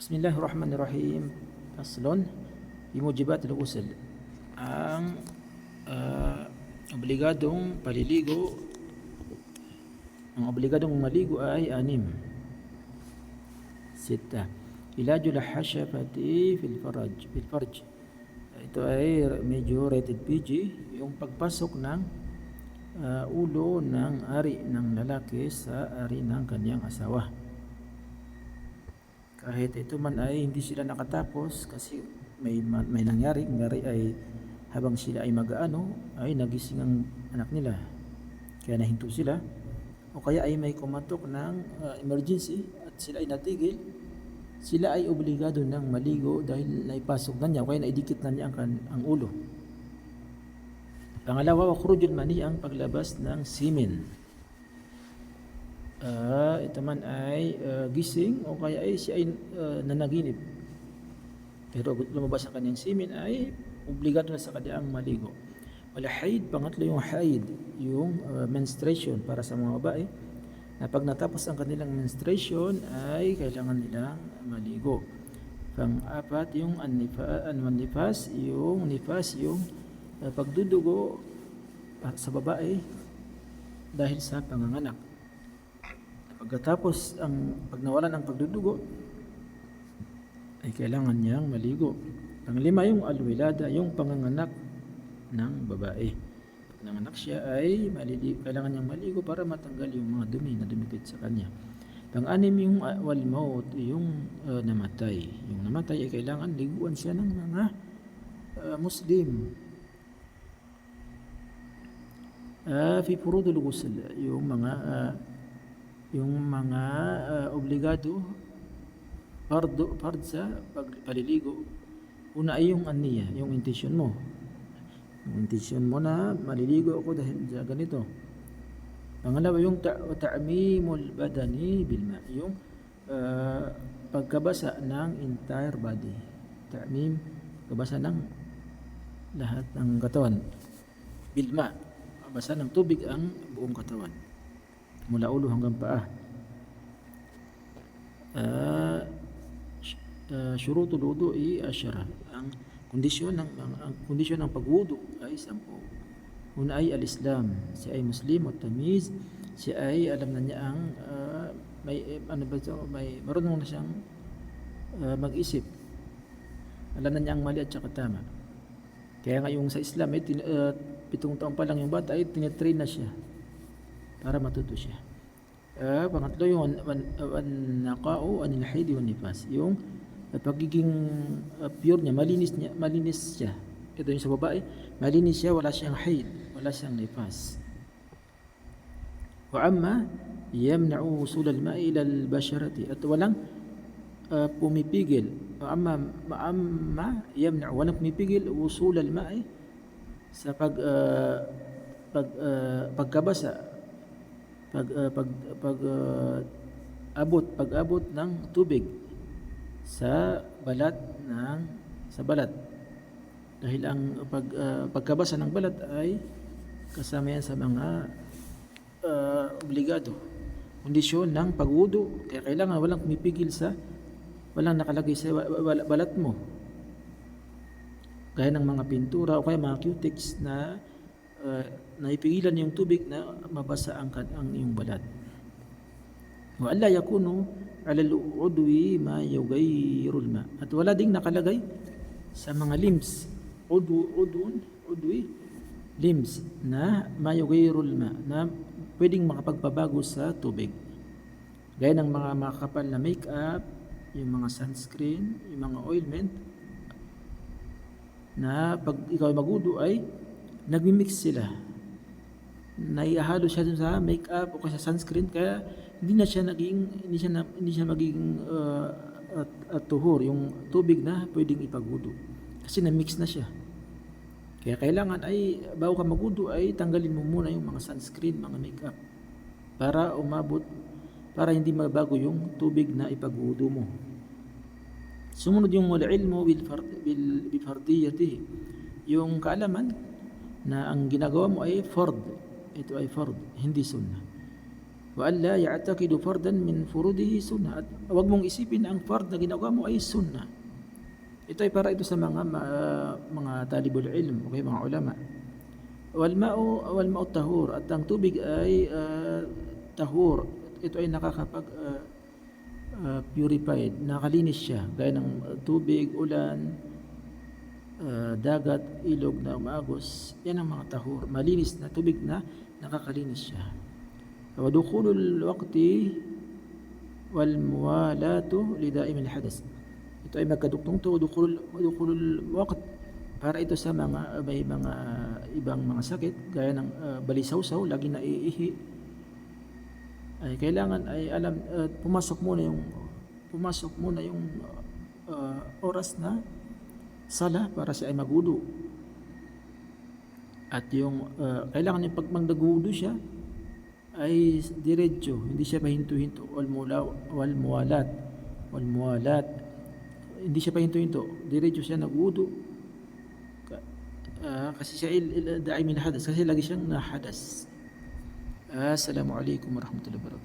Bismillahirrahmanirrahim. Aslon, bimujibat al-ghusl. Ang obligadong paliligo, ang obligadong maligo ay anim. Sita. Ilajul hashafati fil farj. Ito ay medyo rated PG, yung pagpasok ng ulo ng ari ng lalaki sa ari ng kanyang asawa. Kahit ito man ay hindi sila nakatapos kasi may nangyari ay habang sila ay mag-aano ay nagising ang anak nila, kaya nahinto sila, o kaya ay may kumatok ng emergency at sila ay natigil, sila ay obligado ng maligo dahil naipasok na niya o kaya naidikit na niya ang ulo. Pangalawa, wa khurujul mani, ang paglabas ng semen. Ito man ay gising o kaya ay siya ay nanaginip, pero lumabas ang kanyang semen, ay obligado na sa kanyang maligo. Wala haid, pangatlo yung haid, yung menstruation para sa mga babae, na pag natapos ang kanilang menstruation ay kailangan nilang maligo. Pang-apat yung nifas, yung pagdudugo sa babae dahil sa panganganak. Pagkatapos pag nawalan ang pagdudugo ay kailangan niyang maligo. Panglima yung alwilada, yung panganganak ng babae. Pag nanganak siya ay kailangan niyang maligo para matanggal yung mga dumi na dumikit sa kanya. Pang-anim yung wal maut, yung namatay. Yung namatay ay kailangan liguan siya ng mga Muslim. Fi furudul ghusl, yung mga obligado fard sa paliligo. Una ay yung aniya, yung intention mo. Yung intention mo na maliligo ako dahil sa ganito. Pangalawa yung ta'mimul badani bilma, yung pagkabasa ng entire body. Ta'mim, pagkabasa ng lahat ng katawan. Bilma, basa ng tubig ang buong katawan, mula ulo hanggang paa. Syurutul wudu'i asyara, ang kondisyon ng pagwudu ay 10. Una ay al-Islam, siya ay Muslim at tamiz, siya ay alam na niya ang marunong na siyang mag-isip, alam na niya ang mali at saka tama. Kaya nga yung sa Islam ay 7 taon pa lang yung bata ay tinitrain na siya para matuto siya. Pangatlo yung naqa'u anil haid wan nifas, yung pagiging pure niya, malinis siya. Ito yung sa babae, malinis siya, wala siyang haid, wala siyang nifas. Wa amma yamna'u wusul al-ma'i ila al-basharati, at walang pumipigil. Amma yamna'u, walang pumipigil wusul al-ma'i sa pagkabasa, pag-abot ng tubig sa balat dahil ang pagkabasa ng balat ay kasama yan sa mga obligado, kondisyon ng pagwudu. Kaya kailangan walang pumipigil walang nakalagay sa balat mo, gaya ng mga pintura o kaya mga cutics na naipigilan yung tubig na mabasa ang iyong balat. Wa alla yakunu ala al-udwi ma yughayyirul ma, at wala ding nakalagay sa mga limbs, udwi limbs na ma yughayyirul ma, na pwedeng makapagpabago sa tubig, gaya ng mga makakapal na make-up, yung mga sunscreen, yung mga ointment na pag ikaw ay magudo ay nagmi-mix sila, naihalo siya dun sa make-up o sa sunscreen, kaya hindi siya magiging tuhor yung tubig na pwedeng ipagwudu kasi na-mix na siya. Kaya kailangan ay bago ka magwudu ay tanggalin mo muna yung mga sunscreen, mga make-up, para hindi mabago yung tubig na ipagwudu mo. Sumunod yung ilmu bil fardiyati, yung kaalaman na ang ginagawa mo ay fard, ito ay fard, hindi sunnah. Wa an la ya'taqidu fardan min furudihi sunnah. At huwag mong isipin ang fard na ginagawa mo ay sunnah. Ito ay para ito sa mga talibul ilm, okay, mga ulama. Wal ma'u tahur, at ang tubig ay tahur. Ito ay nakakapag purified, nakalinis siya, gaya ng tubig, ulan, dagat, ilog na umaagos. Yan ang mga tahur, malinis na tubig na nakakalinis siya. Wa dukhulul waqti wal muwalatu li da'im al hadas. Ito ay magkaduktong to, dukhulul waqt, para ito sa may mga ibang mga sakit gaya ng balisawsaw, lagi na iihi, ay kailangan ay pumasok muna yung oras na sala para siya ay magudo. At yung kailangan yung pag magdagudo siya ay diretso, hindi siya pahinto-hinto. Wal muwalat, hindi siya pahinto-hinto, diretso siya nagudo. Kasi siya da'im min hadas, kasi lagi siyang nahadas. Assalamualaikum warahmatullahi wabarakatuh.